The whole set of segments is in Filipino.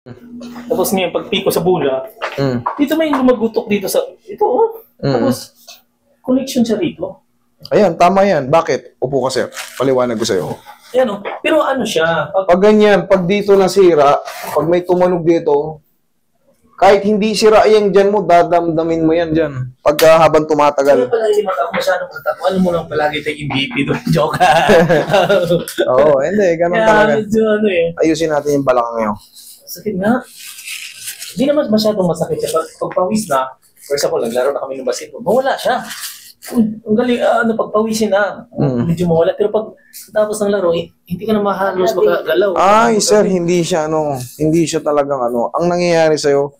Tapos ngayon, pag piko sa bula, dito may lumagutok dito sa, ito oh. Tapos, connection siya rito. Ayan, tama yan. Bakit? Upo ka, sir. Paliwanag ko sa'yo. Ayan oh. Pero ano siya? Pag ganyan, pag dito nasira, pag may tumanog dito, kahit hindi sira yan dyan mo, dadamdamin mo yan dyan. Pagka habang tumatagal. Kaya pala hindi ako masyadong matako. Ano mo lang palagi tayo MVP doon. Joke. Oo, hindi. Ganun talaga. Medyo ano eh. Ayusin natin yung balakang ngayon. Sakit nga. Hindi naman masyadong masakit siya. Pag pawis na, for example, naglaro na kami ng basketball, mawala siya. Ang galing, pagpawisin na, medyo mawala. Pero pag tapos ng laro, hindi ka na mahalos makagalaw. Ay, sir, hindi siya talagang ano. Ang nangyayari sa'yo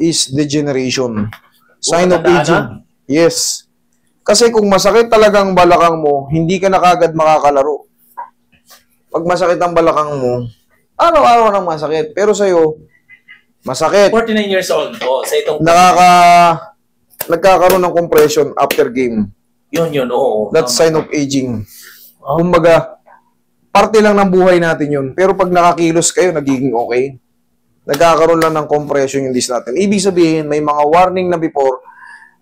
is degeneration. Sign of aging. Yes. Kasi kung masakit talagang balakang mo, hindi ka na kagad makakalaro. Pag masakit ang balakang mo, araw-araw nang masakit. Pero sa'yo, masakit. 49 years old po. Sa itong... Nagkakaroon ng compression after game. Yun, oo. That's sign of aging. Kumbaga, parte lang ng buhay natin yun. Pero pag nakakilos kayo, nagiging okay. Nagkakaroon lang ng compression yung disc natin. Ibig sabihin, may mga warning na before,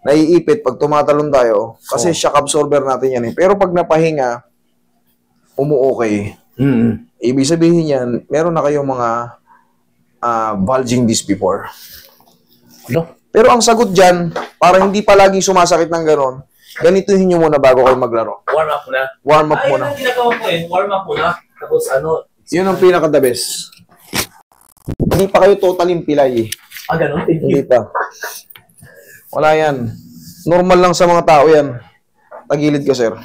naiipit pag tumatalon tayo. Kasi shock absorber natin yan eh. Pero pag napahinga, umu-okay. Ibig sabihin yan, meron na kayong mga bulging disc before. No? Pero ang sagot dyan, para hindi palaging sumasakit ng ganon, ganituhin nyo muna bago kayo maglaro. Warm up muna. Warm up muna. Ay, yung ginagawa ko eh. Warm up muna. Tapos ano. Yun ang pinaka-the best. Hindi pa kayo totally pilay. Ganun? Thank you. Hindi pa. Wala yan. Normal lang sa mga tao yan. Tagilid ka, sir.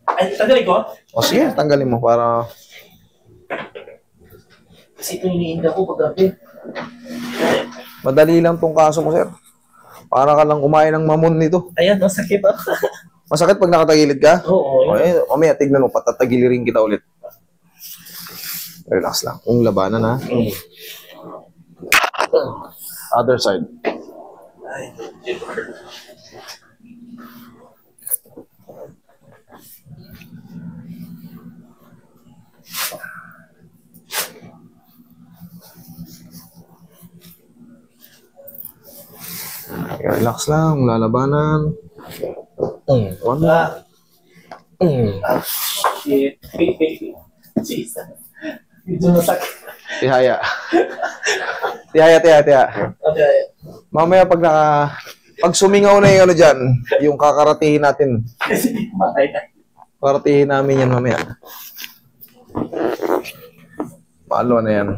Ay, tanggalin ko? O sige, tanggalin mo para... Kasi ito iniinda ko pag gabi. Madali lang tong kaso mo, sir. Para ka lang kumain ng mamon nito. Ayan, masakit oh. Masakit pag nakatagilid ka? Oo. Okay, mamaya tignan mo, patatagilirin kita ulit. Relax lang. Kung labanan, ha? Other side. Ay, relax lang, lalabanan. One more. Shit. Jesus. Medyo masakit. Tihaya. Tihaya. Okay. Mamaya pag sumingaw na yung ano dyan, yung kakaratihin natin. Kasi matay na. Karatihin namin yan mamaya. Paalo na yan.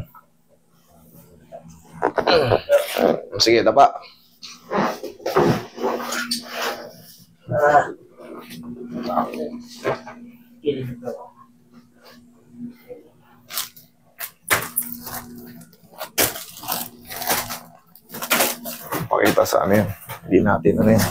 Sige, tapa. Pakita sa ano yan. Hindi natin ano yan.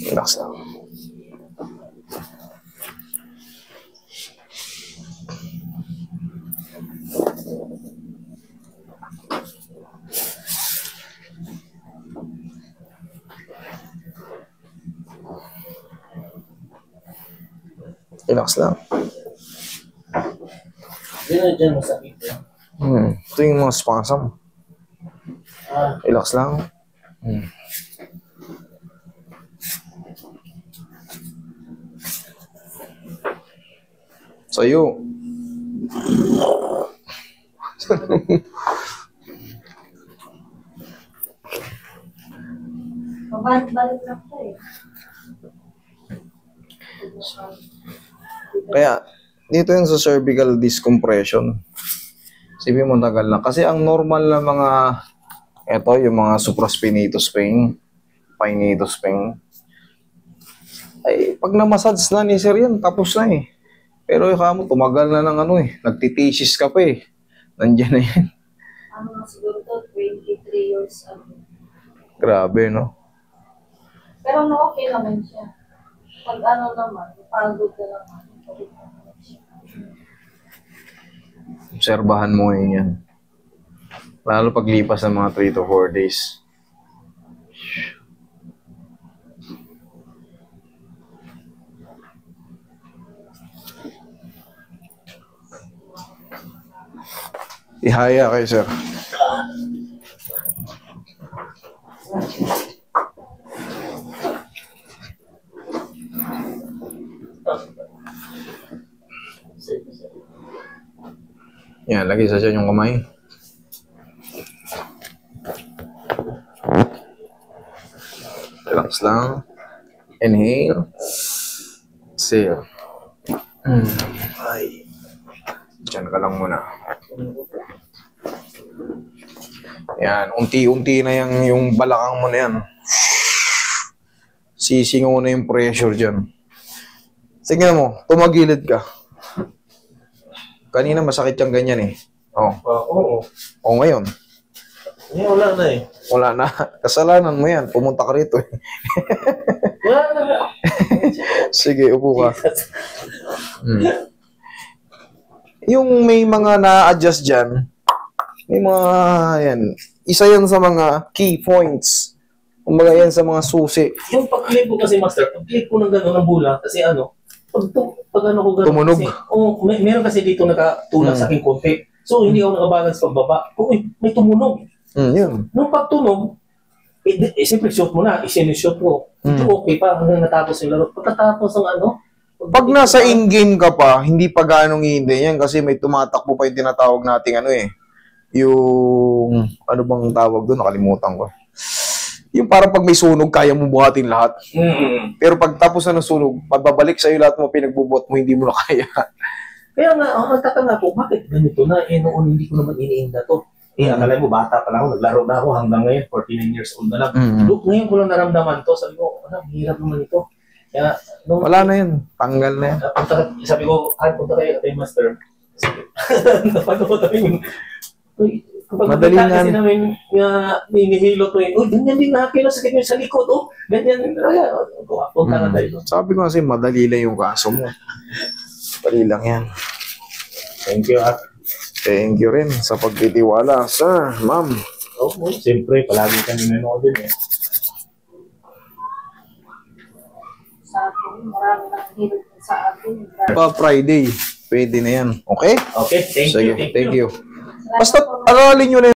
Relax lang. Relax lang. Dyan masakit. Ito yung mga spasm. Relax lang. Sa'yo. Mabalik lang po eh. Kaya, dito yung sa cervical discompression. Sipin mo tagal lang. Kasi ang normal na mga, eto, yung mga supraspinatus pain, pinitus pain, ay, pag na-massage na ni sir yan, tapos na eh. Pero yung kamo, tumagal na ng ano eh. Nagtitesis ka pa eh. Nandiyan na yan. Siguro to, 23 years ago. Grabe, no? Pero okay naman siya. Pag ano naman, pagod ka naman. Obserbahan mo ngayon yan. Lalo paglipas ng mga 3 to 4 days. Ihaya kayo, sir. Yan, lagay sa dyan yung kamay. Relax lang. Inhale. Exhale. Ay. Diyan ka lang muna. Yan, unti-unti na yung balakang mo na yan. Sisingaw na yung pressure dyan. Tingnan mo, tumagilid ka. Kanina masakit yung ganyan eh. Oh. Oo. O ngayon. Wala na eh. Wala na. Kasalanan mo yan. Pumunta ka rito eh. Wala na. Sige, upo ka. Yung may mga na-adjust dyan, may mga, yan, isa yan sa mga key points. Kumbaga yan sa mga susi. Yung pag-clip ko kasi, Master, pag-clip ko ng gano'n ng bula, kasi pag ano ko gano'n, Tumunog. kasi, meron kasi dito nakatulak sa aking konti. So, hindi ako nakabalance pagbaba. May tumunog. Yun. Nung pagtunog, siyempre shoot mo na, isinishoot ko. Ito okay pa, hanggang natapos yung laro. Pagkatapos ng Pag nasa in-game ka pa, hindi pa ganong hindi yan kasi may tumatakbo pa yung tinatawag nating yung, ano bang tawag doon? Nakalimutan ko. Yung parang pag may sunog, kaya mo buhatin lahat. Pero pag tapos na ng sunog, pagbabalik sa'yo lahat mo pinagbubuhat mo, hindi mo na kaya. Kaya nga, nagtaka nga po, bakit ganito na? Noon hindi ko naman iniinda to. Akala mo, bata pa lang ako, naglaro na ako hanggang ngayon, 49 years old na lang. Look, ngayon ko lang naramdaman to. Sabi ko, hirap naman ito. Kaya, Wala na yun. Tanggal na yan. Sabi ko, punta kayo kay Master. Napanood namin. Kapag Madali makita nga. kasi namin ninihilot ko yun, ganyan din nga, kinasakit nyo sa likod, ganyan. Punta na tayo. Sabi ko kasi, madali lang yung kaso mo. Madali lang yan. Thank you, Thank you rin sa pagtitiwala, sir, ma'am. Siyempre, palagi kami nanood din eh. Sa akin, marami nang hirap sa akin. Pa Friday, pwede na yan. Okay? Okay, thank Sige, you. thank you. Basta aralin nyo na